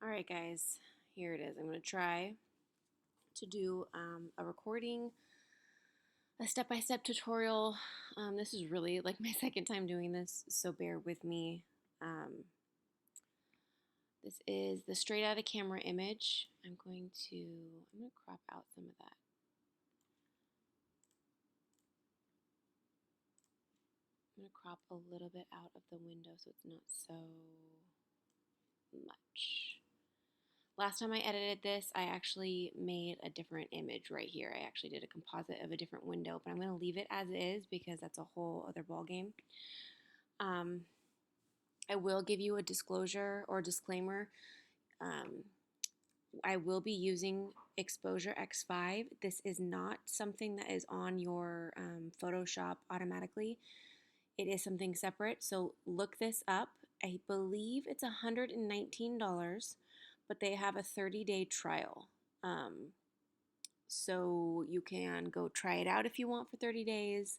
All right, guys, here it is. I'm going to try to do a recording, a step-by-step tutorial. This is really like my second time doing this, so bear with me. This is the straight out of camera image. I'm going to crop out some of that. I'm going to crop a little bit out of the window so it's not so much. Last time I edited this, I actually made a different image right here. I actually did a composite of a different window, but I'm going to leave it as is because that's a whole other ballgame. I will give you a disclosure or disclaimer. I will be using Exposure X5. This is not something that is on your Photoshop automatically. It is something separate, so look this up. I believe it's $119, but they have a 30-day trial. So you can go try it out if you want for 30 days.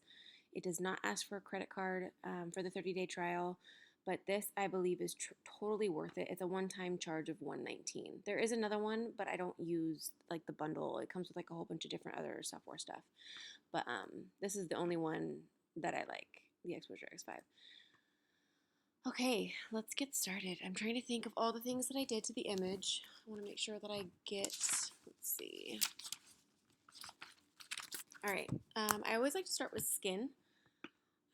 It does not ask for a credit card for the 30-day trial, but this I believe is totally worth it. It's a one-time charge of $119. There is another one, but I don't use like the bundle. It comes with like a whole bunch of different other software stuff. But this is the only one that I like, the Exposure X5. Okay, let's get started. I'm trying to think of all the things that I did to the image. I want to make sure that I get, let's see. All right, I always like to start with skin.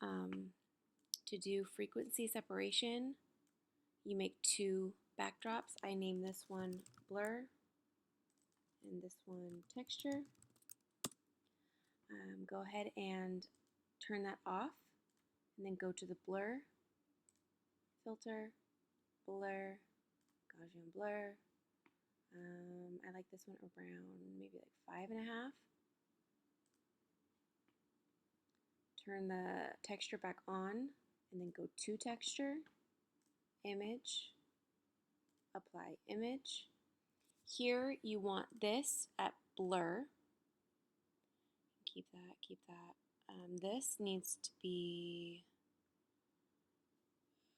To do frequency separation, you make two backdrops. I name this one blur and this one texture. Go ahead and turn that off and then go to the blur, filter, blur, Gaussian blur. I like this one around maybe like 5.5. Turn the texture back on and then go to texture, image, apply image. Here you want this at blur. Keep that, keep that. This needs to be,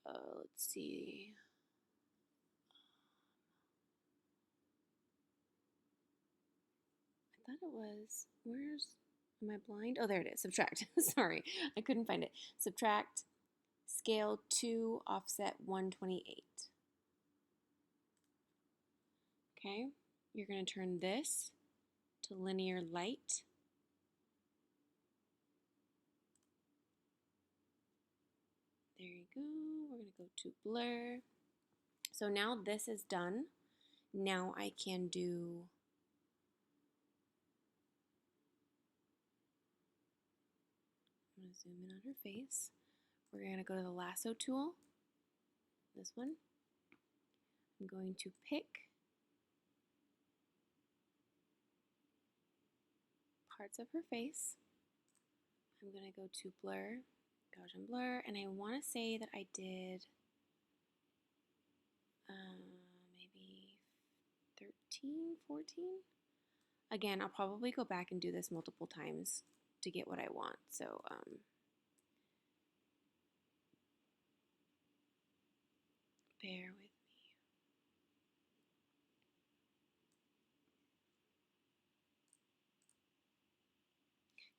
let's see. I thought it was, am I blind? Oh, there it is, subtract. Sorry, I couldn't find it. Subtract, scale 2, offset 128. Okay, you're going to turn this to linear light. There you go. We're going to go to blur. So now this is done. Now I can do, I'm going to zoom in on her face. We're going to go to the lasso tool, this one. I'm going to pick parts of her face. I'm going to go to blur, Gaussian blur, and I want to say that I did maybe 13, 14. Again, I'll probably go back and do this multiple times to get what I want. So, bear with me.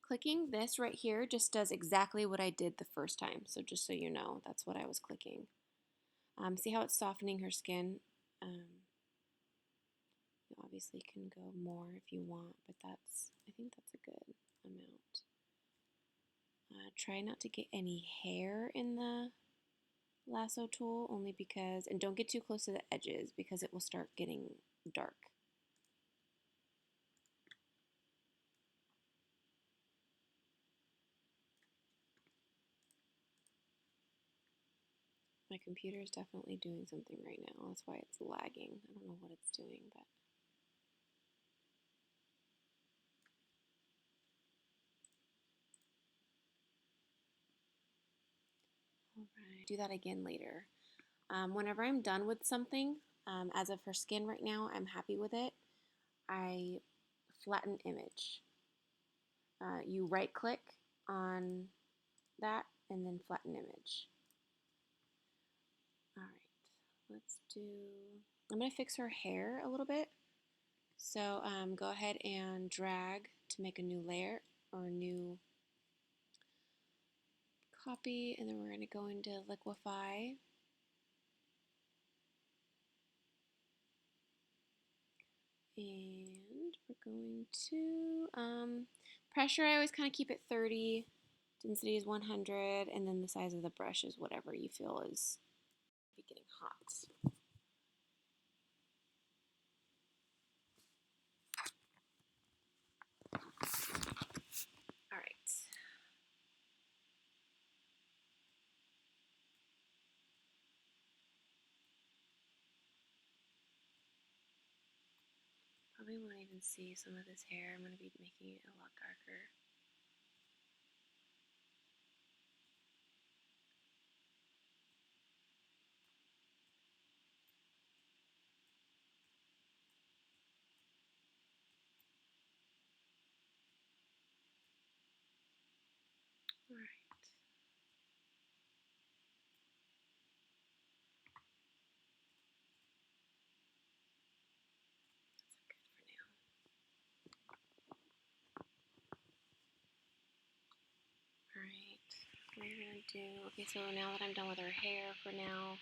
Clicking this right here just does exactly what I did the first time. So just so you know, that's what I was clicking. See how it's softening her skin? You obviously can go more if you want, but I think that's a good amount. Try not to get any hair in the lasso tool, only because, and don't get too close to the edges because it will start getting dark. My computer is definitely doing something right now. That's why it's lagging. I don't know what it's doing, but. All right, do that again later. Whenever I'm done with something, as of her skin right now, I'm happy with it. I flatten image. You right click on that and then flatten image. All right. let's do, I'm going to fix her hair a little bit. So go ahead and drag to make a new layer or a new copy, and then we're going to go into liquify. And we're going to, pressure, I always kind of keep it 30, density is 100, and then the size of the brush is whatever you feel is getting hot. All right. Probably won't even see some of this hair. I'm going to be making it a lot darker. All right. Alright, what we're going to do, okay, so now that I'm done with her hair for now,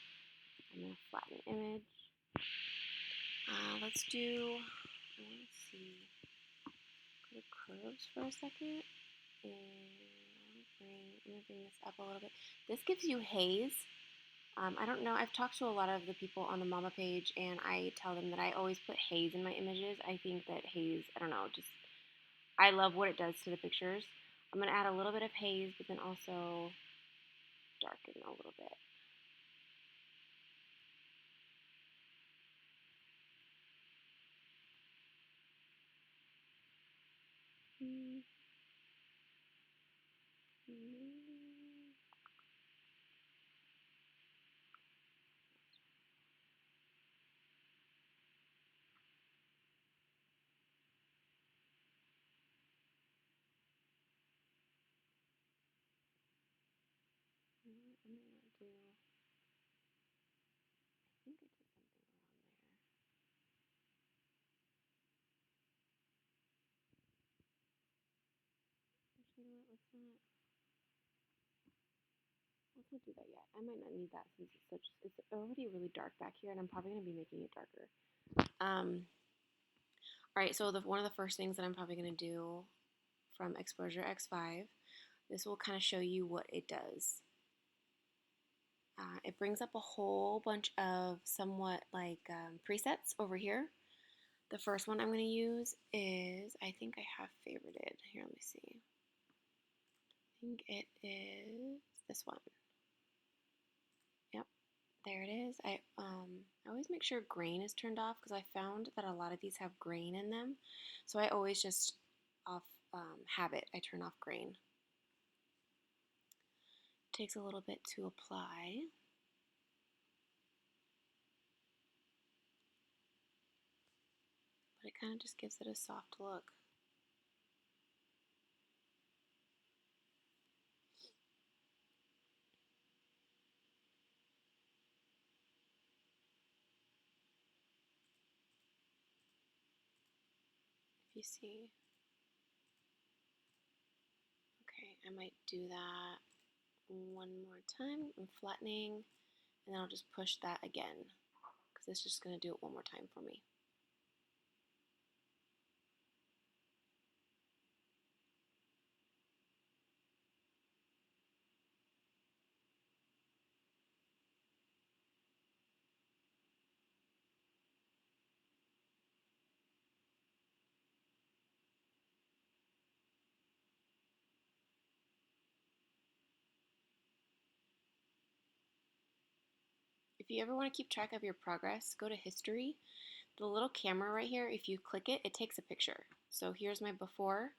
I'm going to flatten the image. Let's do, I want to see, go to curves for a second, and I'm going to bring this up a little bit. This gives you haze. I don't know, I've talked to a lot of the people on the Mama page, and I tell them that I always put haze in my images. I think that haze, I don't know, just, I love what it does to the pictures. I'm going to add a little bit of haze, but then also darken a little bit. Mm-hmm. I'm gonna do, I think I did something around there. Actually, you know what, let's not do that yet. I might not need that since it's already really dark back here, and I'm probably gonna be making it darker. All right, so one of the first things that I'm probably gonna do from Exposure X5, this will kind of show you what it does. It brings up a whole bunch of somewhat like presets over here. The first one I'm going to use is, I think I have favorited. Here, let me see. I think it is this one. Yep, there it is. I always make sure grain is turned off because I found that a lot of these have grain in them. So I always just off habit, I turn off grain. It takes a little bit to apply. But it kind of just gives it a soft look. If you see. Okay, I might do that one more time. I'm flattening, and then I'll just push that again because it's just going to do it one more time for me. If you ever want to keep track of your progress, go to history. The little camera right here, if you click it, it takes a picture. So here's my before,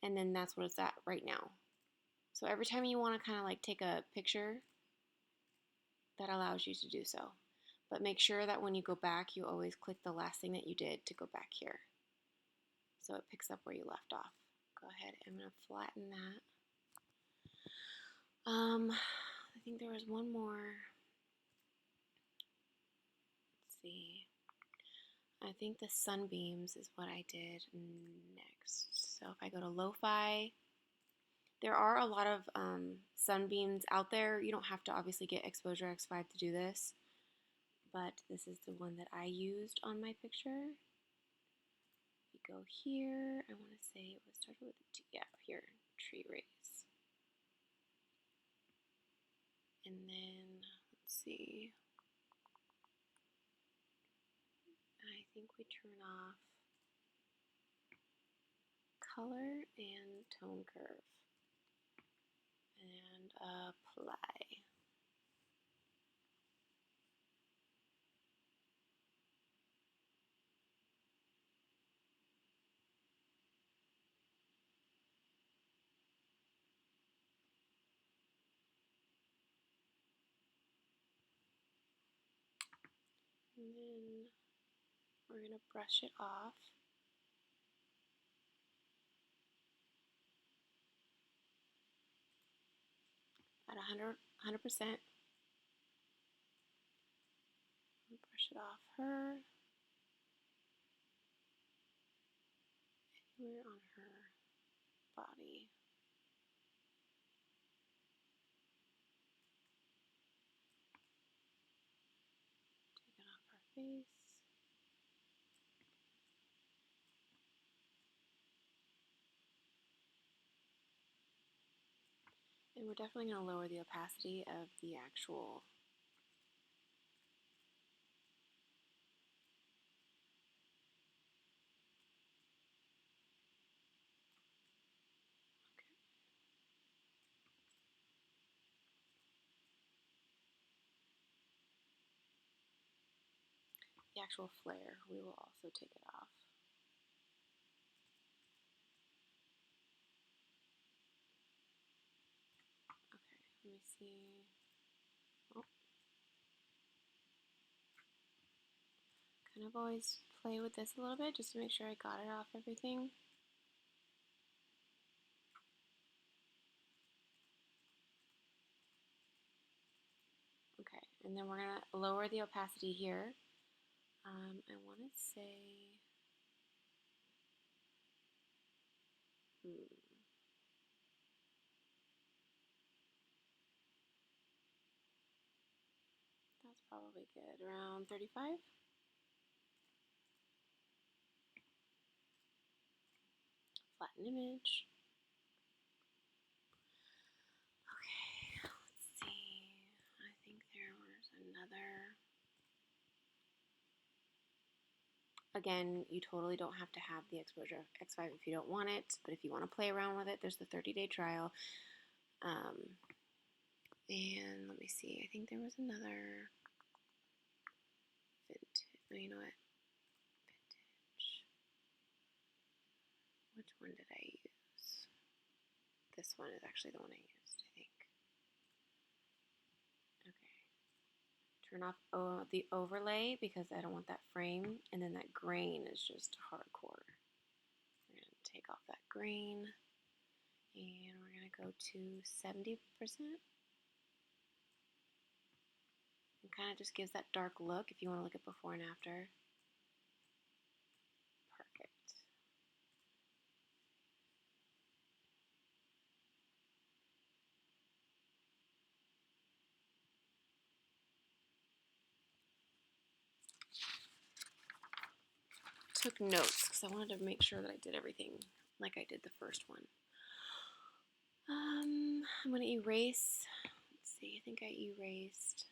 and then that's what it's at right now. So every time you want to kind of like take a picture, that allows you to do so. But make sure that when you go back, you always click the last thing that you did to go back here. So it picks up where you left off. Go ahead, I'm going to flatten that. I think there was one more. I think the sunbeams is what I did next. So if I go to lo-fi, there are a lot of sunbeams out there. You don't have to obviously get Exposure X5 to do this, but this is the one that I used on my picture. We go here. I want to say it was started with a T. Yeah, here, tree rays. And then, let's see. I think we turn off color and tone curve. And apply. And then we're going to brush it off. At 100%. Brush it off her. Anywhere on her body. Take it off her face. And we're definitely going to lower the opacity of the actual flare. We will also take it off. Okay, let me see. Oh. Kind of always play with this a little bit just to make sure I got it off everything. Okay, and then we're going to lower the opacity here. I want to say, that's probably good, around 35. Flatten image. Okay, let's see. I think there was another. Again, you totally don't have to have the Exposure X5 if you don't want it, but if you want to play around with it, there's the 30-day trial. And let me see, I think there was another vintage. Oh, you know what? Vintage. Which one did I use? This one is actually the one I used, I think. Okay. Turn off the overlay because I don't want that frame, and then that grain is just hardcore. We're going to take off that grain, and we're going to go to 70%. It kind of just gives that dark look if you want to look at before and after. Perfect. Took notes because I wanted to make sure that I did everything like I did the first one. I'm going to erase. Let's see, I think I erased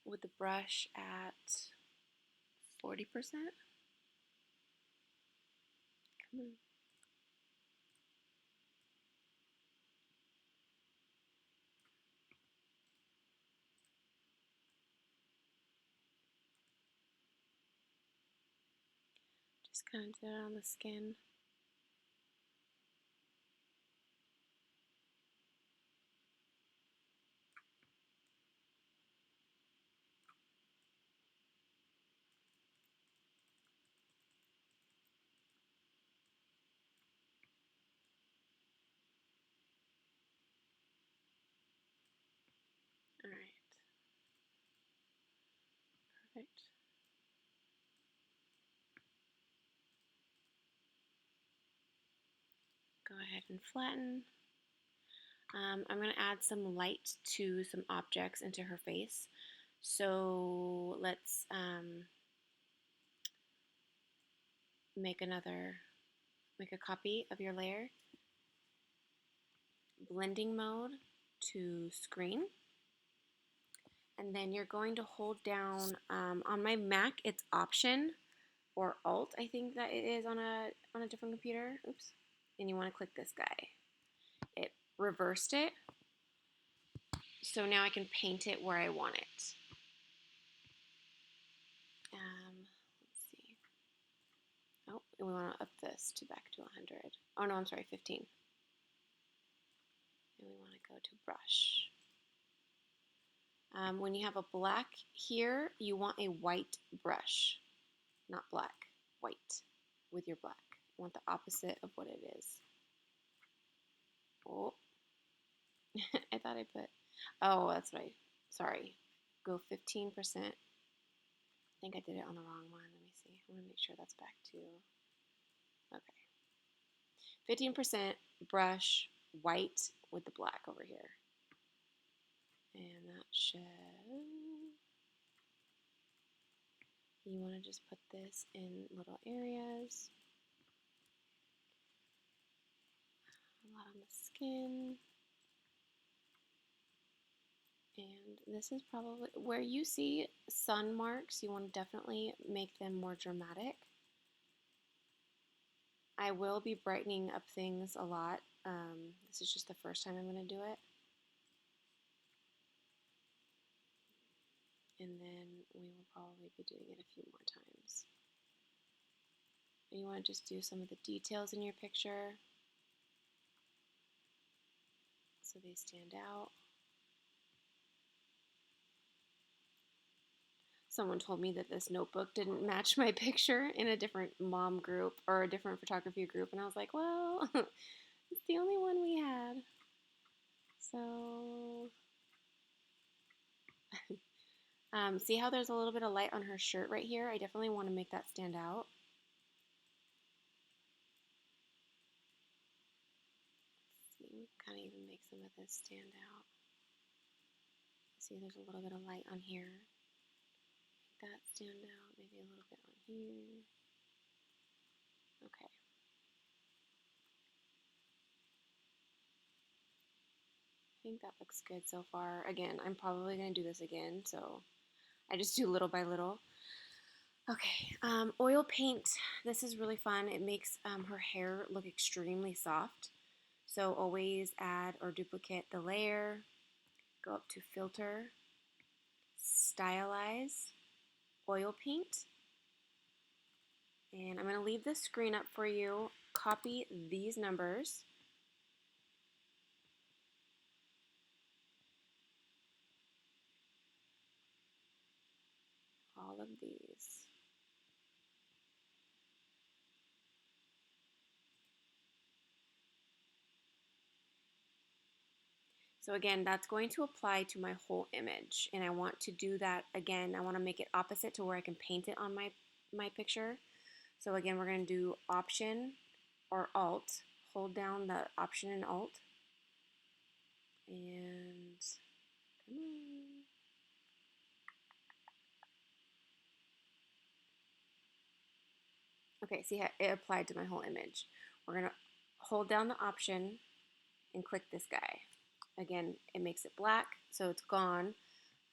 with the brush at 40%. Come on. Just kind of did it on the skin. All right. Perfect. and flatten. I'm going to add some light to some objects into her face. So let's make a copy of your layer. Blending mode to screen. And then you're going to hold down, on my Mac, it's Option or Alt, I think that it is on a different computer. Oops. And you want to click this guy. It reversed it. So now I can paint it where I want it. Let's see. Oh, and we want to up this to back to 100. Oh no, I'm sorry, 15. And we want to go to brush. When you have a black here, you want a white brush. Not black, white with your black. You want the opposite of what it is. Oh, I thought I put, oh, that's right. Sorry. Go 15%. I think I did it on the wrong one. Let me see. I want to make sure that's back to, okay. 15% brush, white with the black over here. And that should, you want to just put this in little areas. A lot on the skin. And this is probably, where you see sun marks, you want to definitely make them more dramatic. I will be brightening up things a lot. This is just the first time I'm going to do it. And then we will probably be doing it a few more times. And you want to just do some of the details in your picture so they stand out. Someone told me that this notebook didn't match my picture in a different mom group or a different photography group, and I was like, well, it's the only one we had. So, see how there's a little bit of light on her shirt right here? I definitely want to make that stand out. Let's see, kind of even make some of this stand out. See, there's a little bit of light on here. Make that stand out, maybe a little bit on here. Okay. I think that looks good so far. Again, I'm probably going to do this again, so I just do little by little. Okay, oil paint. This is really fun. It makes her hair look extremely soft. So always add or duplicate the layer. Go up to Filter, Stylize, Oil Paint. And I'm going to leave the screen up for you. Copy these numbers. All of these. So again, that's going to apply to my whole image. And I want to do that again. I want to make it opposite to where I can paint it on my picture. So again, we're going to do Option or Alt. Hold down the Option and Alt. And come on. Okay, see how it applied to my whole image. We're going to hold down the Option and click this guy. Again, it makes it black, so it's gone.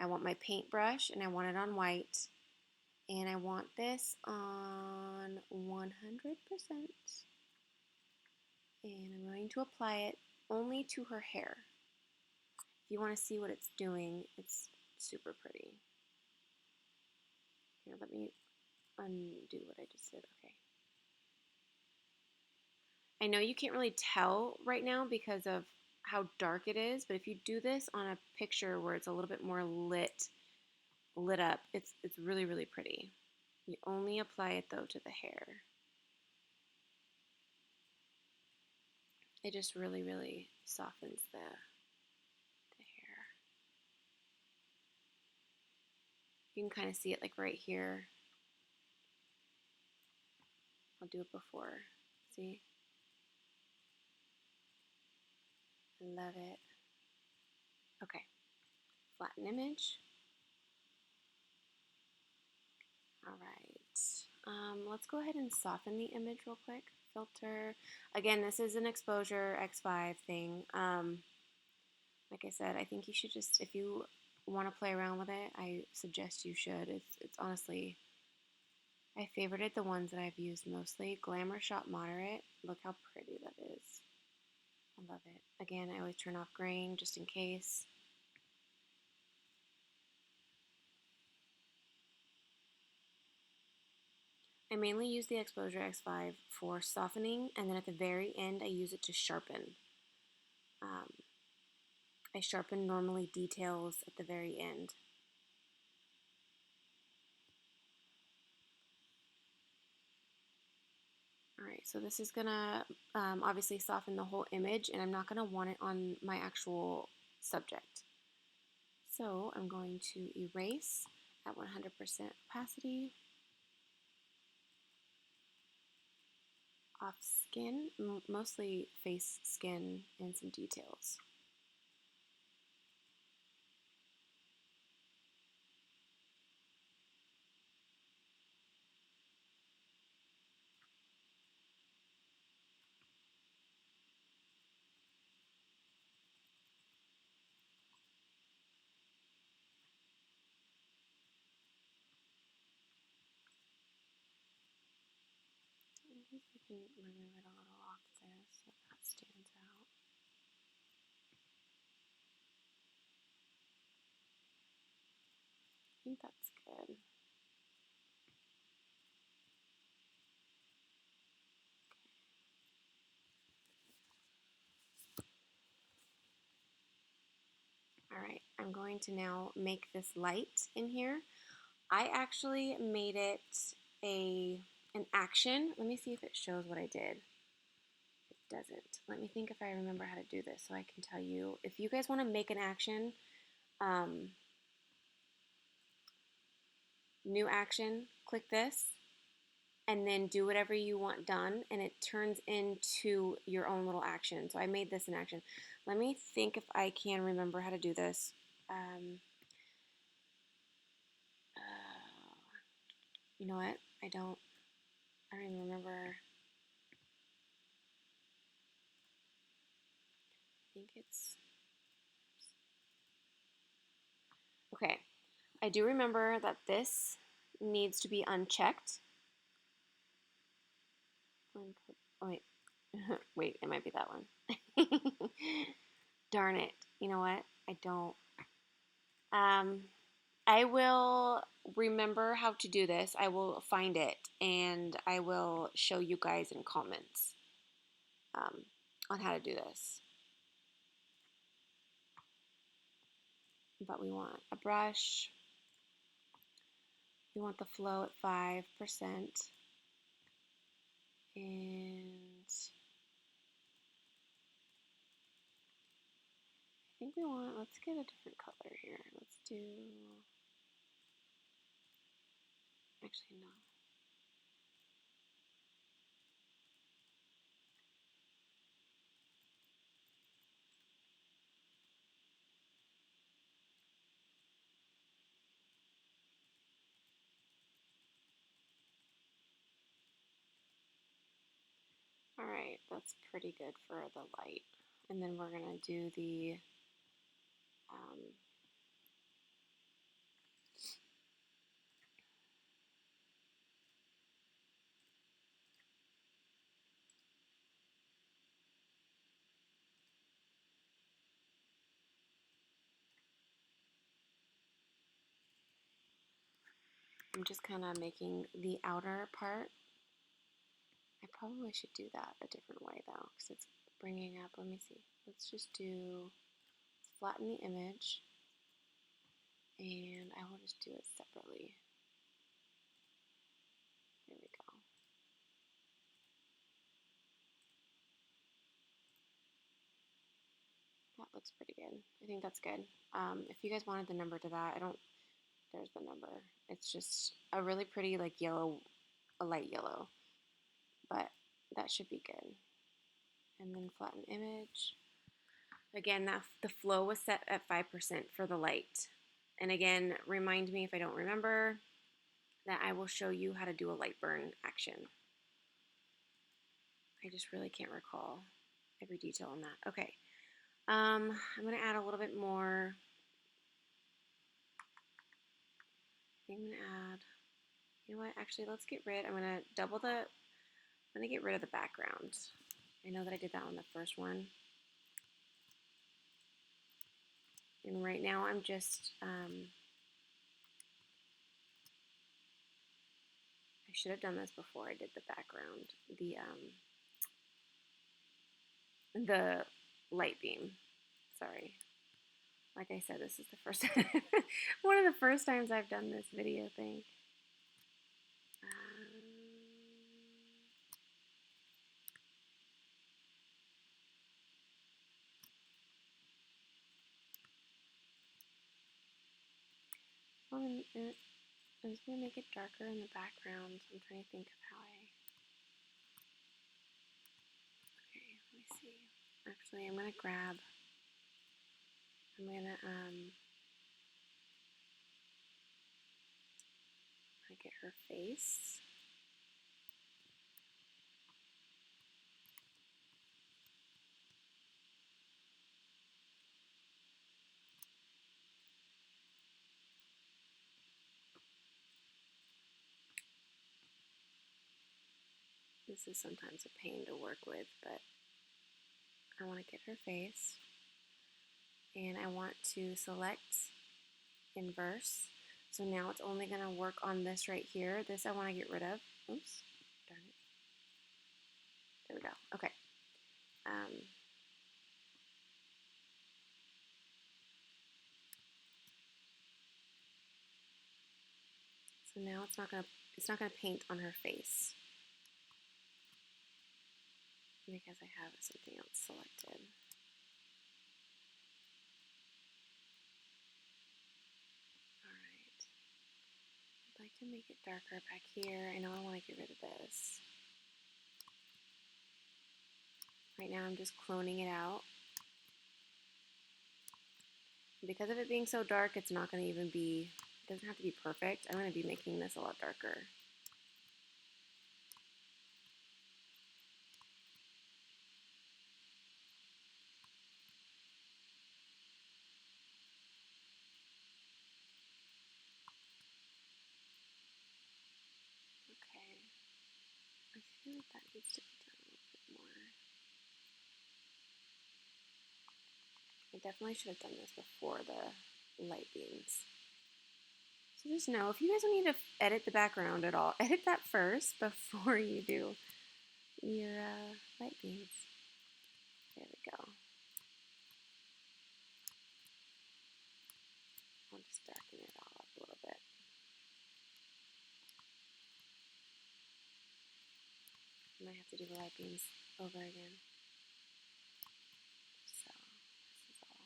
I want my paintbrush, and I want it on white. And I want this on 100%. And I'm going to apply it only to her hair. If you want to see what it's doing, it's super pretty. Here, let me undo what I just did. Okay. I know you can't really tell right now because of how dark it is, but if you do this on a picture where it's a little bit more lit up, it's really, really pretty. You only apply it though to the hair. It just really, really softens the hair. You can kind of see it like right here. I'll do it before. See? Love it. Okay, flatten image. All right. Let's go ahead and soften the image real quick. Filter. Again, this is an exposure X5 thing. Like I said, I think you should just, if you want to play around with it, I suggest you should. It's honestly, I favorited the ones that I've used mostly. Glamour Shot Moderate. Look how pretty that is. I love it. Again, I always turn off grain just in case. I mainly use the Exposure X5 for softening, and then at the very end, I use it to sharpen. Um, I sharpen normally details at the very end. All right, so this is gonna obviously soften the whole image, and I'm not gonna want it on my actual subject. So I'm going to erase at 100% opacity, off skin, mostly face, skin, and some details. Maybe I can remove it a little off there so that stands out. I think that's good. All right, I'm going to now make this light in here. I actually made it an action. Let me see if it shows what I did. It doesn't. Let me think if I remember how to do this so I can tell you. If you guys want to make an action, um, new action, click this, and then do whatever you want done, and it turns into your own little action. So I made this an action. Let me think if I can remember how to do this. You know what? I don't even remember. I think it's okay. I do remember that this needs to be unchecked. Oh wait, wait, it might be that one. Darn it. You know what? I don't. Um, I will remember how to do this. I will find it and I will show you guys in comments um, on how to do this. But we want a brush. We want the flow at 5%. And I think we want, let's get a different color here. Let's do, actually no. All right, that's pretty good for the light. And then we're gonna do the, um, I'm just kind of making the outer part. I probably should do that a different way though, because it's bringing up, let me see. Let's just do, flatten the image, and I will just do it separately. There we go. That looks pretty good. I think that's good. If you guys wanted the number to that, I don't, there's the number. It's just a really pretty like yellow, a light yellow, but that should be good. And then flatten image. Again, the flow was set at 5% for the light. And again, remind me if I don't remember that I will show you how to do a light burn action. I just really can't recall every detail on that. Okay, I'm going to add a little bit more. I'm going to add, you know what, actually let's get rid, I'm going to get rid of the background. I know that I did that on the first one. And right now I'm just, I should have done this before I did the background, the light beam. Sorry. Like I said, this is the first one of the first times I've done this video thing. I'm just going to make it darker in the background. I'm trying to think of how okay, let me see. Actually, I'm going to get her face. This is sometimes a pain to work with, but I want to get her face. And I want to select inverse. So now it's only going to work on this right here. This I want to get rid of. Oops, darn it. There we go. Okay. So now it's not gonna paint on her face because I have something else selected. All right. I'd like to make it darker back here. I know I want to get rid of this. Right now I'm just cloning it out. Because of it being so dark, it's not going to even be, it doesn't have to be perfect. I'm going to be making this a lot darker. Okay. I feel like that needs to be done a little bit more. I definitely should have done this before the light beams. So just know, if you guys don't need to edit the background at all, edit that first before you do your light beams. There we go. I'll just darken it all up a little bit. I might have to do the light beams over again. So this is all.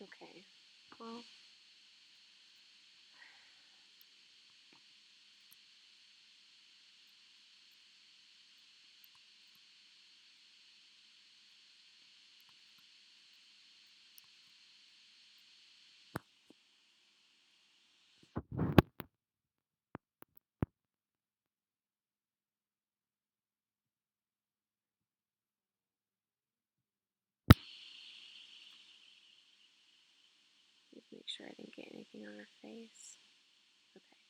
Okay. Well, just make sure I didn't get anything on her face. Okay.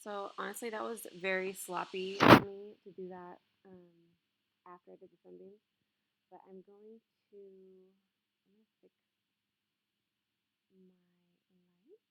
So honestly, that was very sloppy of me to do that after I did the sunbeam. But I'm going to fix my light.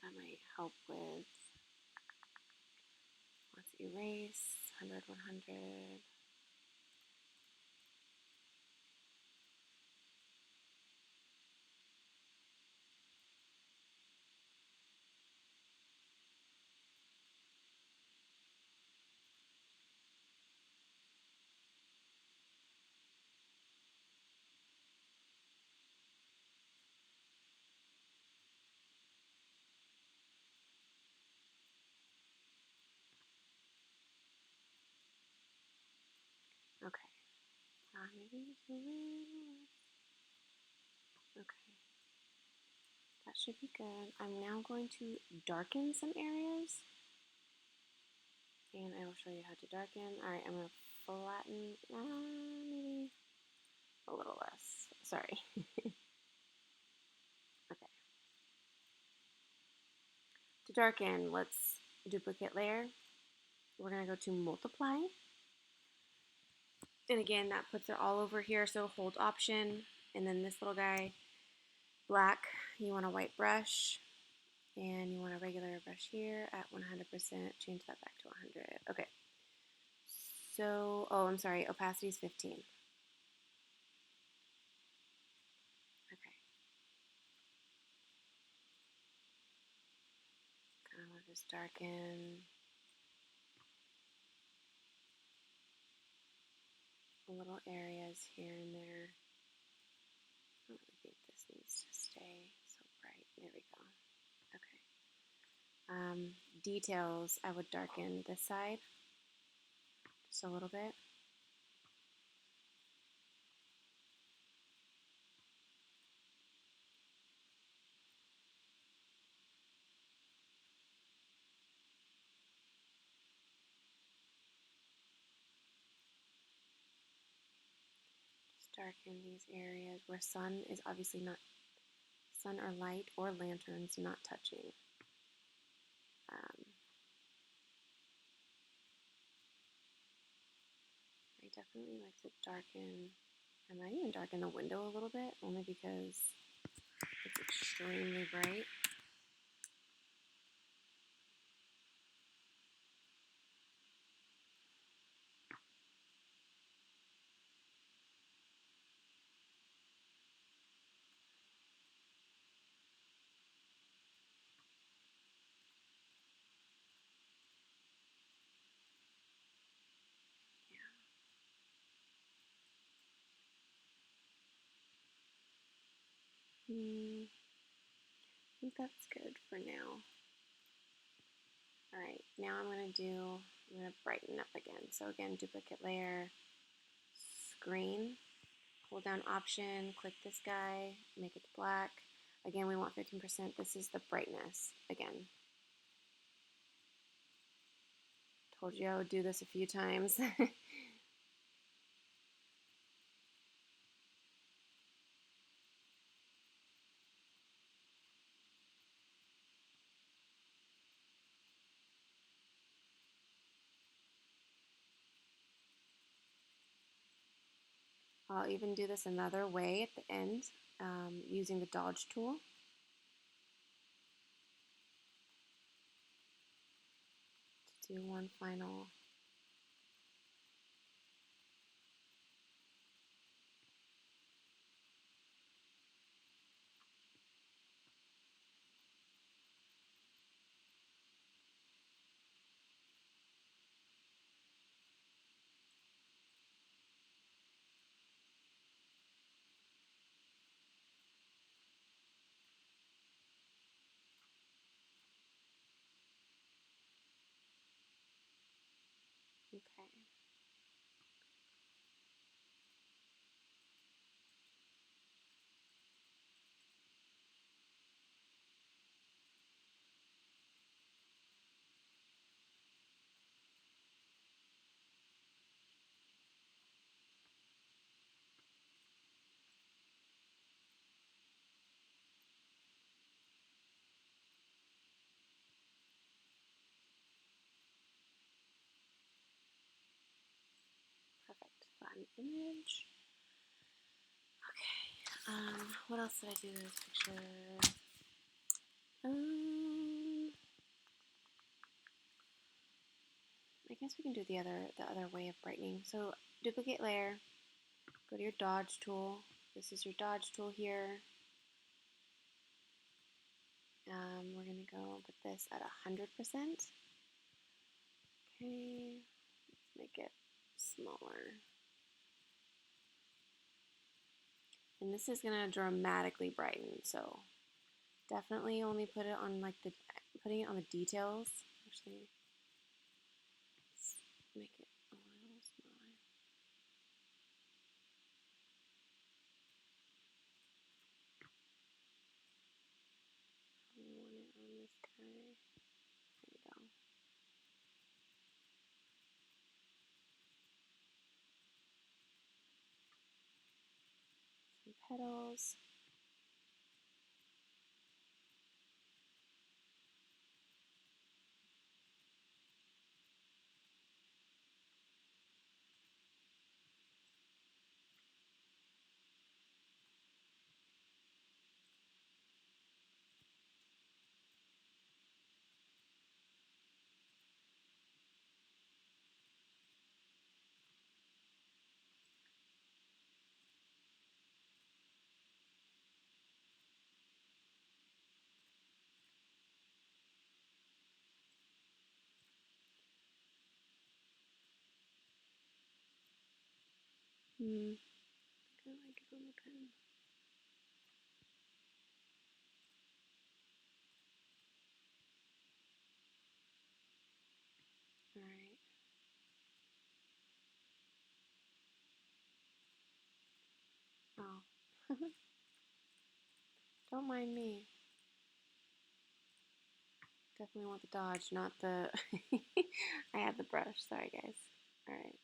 that might help with, let's erase 100, 100. Okay. Maybe just a little less. Okay. That should be good. I'm now going to darken some areas. And I will show you how to darken. Alright, I'm going to flatten, maybe a little less. Sorry. Okay. To darken, let's duplicate layer. We're going to go to multiply. And again, that puts it all over here. So hold option, and then this little guy, black, you want a white brush, and you want a regular brush here at 100%. Change that back to 100. Okay. So, oh, I'm sorry, opacity is 15. Okay. Kind of just darken little areas here and there. I don't really think this needs to stay so bright. There we go. Okay. Details, I would darken this side just a little bit. Just darken these areas where sun is obviously not, sun or light or lanterns not touching. I definitely like to darken, I might even darken the window a little bit, only because it's extremely bright. I think that's good for now. Alright, now I'm going to brighten up again. So again, duplicate layer, screen, hold down option, click this guy, make it black. Again, we want 15%. This is the brightness again. Told you I would do this a few times. I'll even do this another way at the end using the dodge tool. To do one final. Okay. Perfect. Flatten image. Okay. What else did I do to this picture? guess we can do the other way of brightening. So duplicate layer, go to your dodge tool. This is your dodge tool here. We're going to go put this at 100%. Okay, let's make it smaller. And this is going to dramatically brighten, so definitely only put it on like putting it on the details. Actually, let's make it a little smaller. I want it on this guy. There we go. Some petals. I like it on the pen. All right. Oh, don't mind me. Definitely want the dodge, not the. I had the brush. Sorry, guys. All right.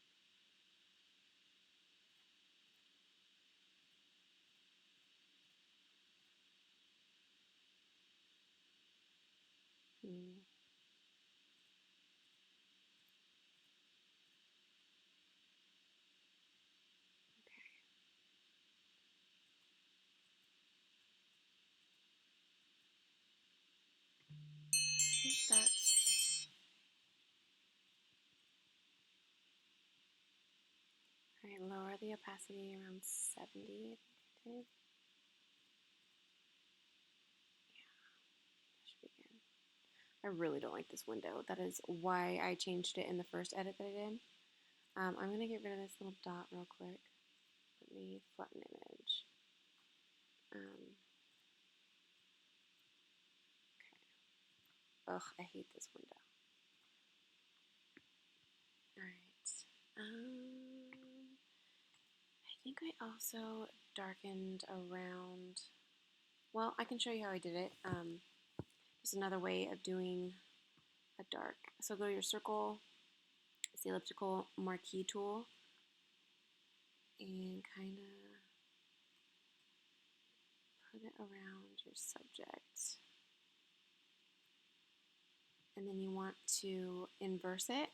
Hmm. I think that's. All right. Lower the opacity around 70. I think I did. That should be good. I really don't like this window. That is why I changed it in the first edit that I did. I'm gonna get rid of this little dot real quick. Let me flatten image. Um, okay. Ugh, I hate this window. All right. I think I also darkened around. Well, I can show you how I did it. Just another way of doing a dark. So go to your circle, it's the elliptical marquee tool, and kind of put it around your subject. And then you want to inverse it.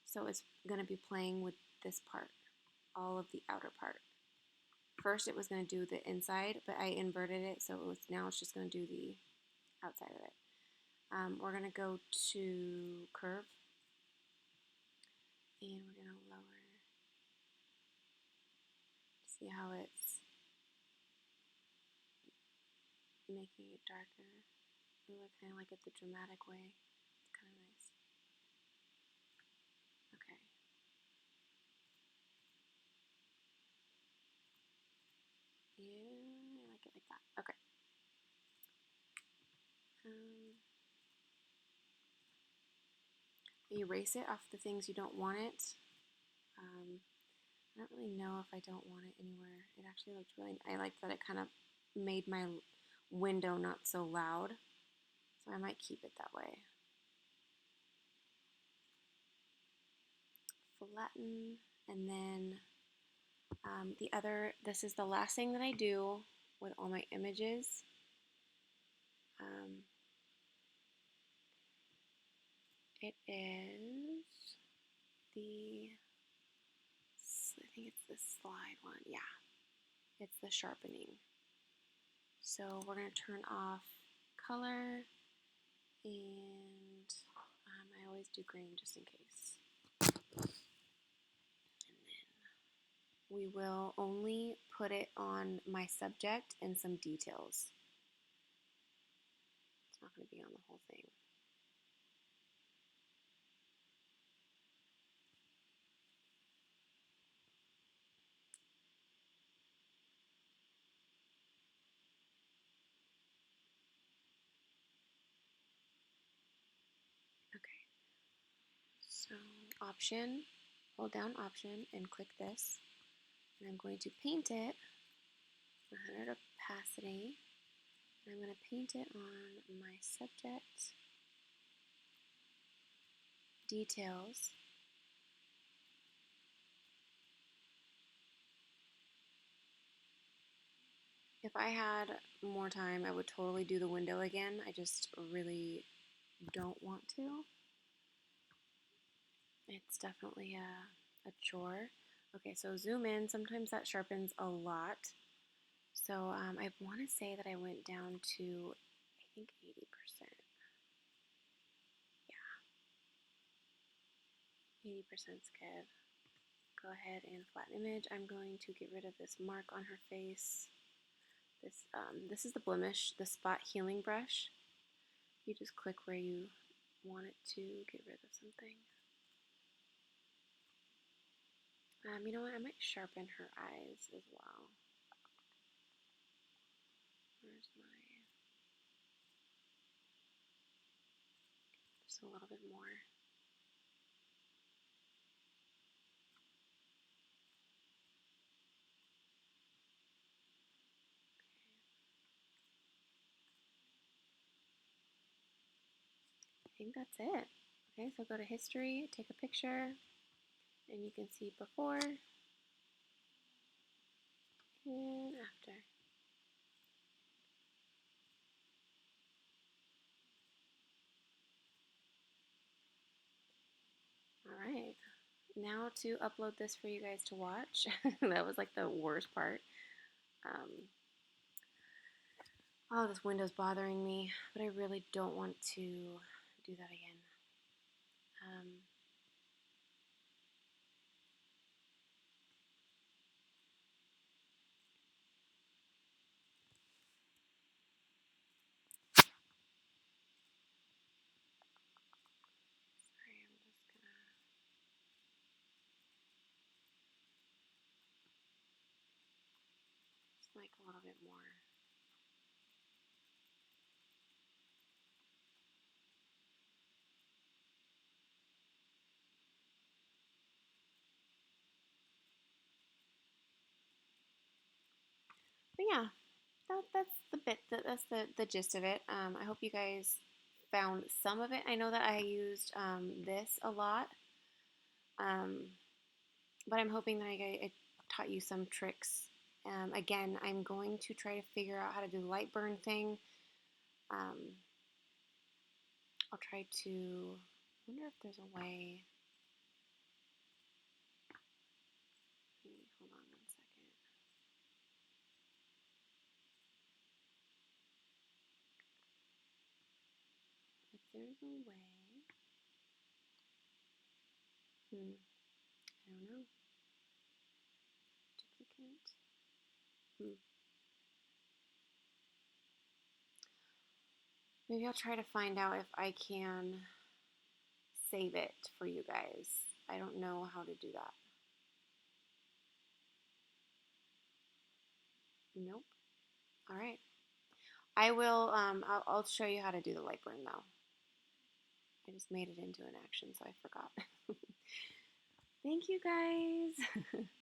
So it's going to be playing with this part, all of the outer part. First it was going to do the inside, but I inverted it, so now it's just going to do the outside of it. We're going to go to curve, and we're going to lower, see how it's making it darker. Ooh, I kind of like it the dramatic way. It's kind of nice. Okay. Yeah, I like it like that. Okay. Erase it off the things you don't want it. I don't really know if I don't want it anywhere. It actually looked really, I like that it kind of made my window not so loud. So I might keep it that way. Flatten, and then this is the last thing that I do with all my images. It is I think it's the slide one. Yeah, it's the sharpening. So we're going to turn off color, and I always do green just in case. we will only put it on my subject and some details. It's not going to be on the whole thing. Okay, so option, hold down option and click this. And I'm going to paint it 100 opacity. And I'm going to paint it on my subject details. If I had more time, I would totally do the window again. I just really don't want to. It's definitely a chore. Okay, so zoom in. Sometimes that sharpens a lot. So I want to say that I went down to, I think, 80%. Yeah, 80% is good. Go ahead and flatten image. I'm going to get rid of this mark on her face. This is the blemish, the spot healing brush. You just click where you want it to get rid of something. You know what? I might sharpen her eyes as well. Where's my... Just a little bit more. I think that's it. Okay, so go to history, take a picture, and you can see before and after. All right, now to upload this for you guys to watch. That was like the worst part. Oh, this window's bothering me, but I really don't want to do that again. Sorry, I'm just gonna just like a little bit more. But yeah, that's the bit. That's the gist of it. I hope you guys found some of it. I know that I used this a lot, um, but I'm hoping that I taught you some tricks. Again, I'm going to try to figure out how to do the light burn thing. Um, I'll try to. I wonder if there's a way. Hold on one second. If there's a way. I don't know. Duplicate. Maybe I'll try to find out if I can save it for you guys. I don't know how to do that. Nope. All right. I will, I'll show you how to do the light burn though. I just made it into an action, so I forgot. Thank you guys.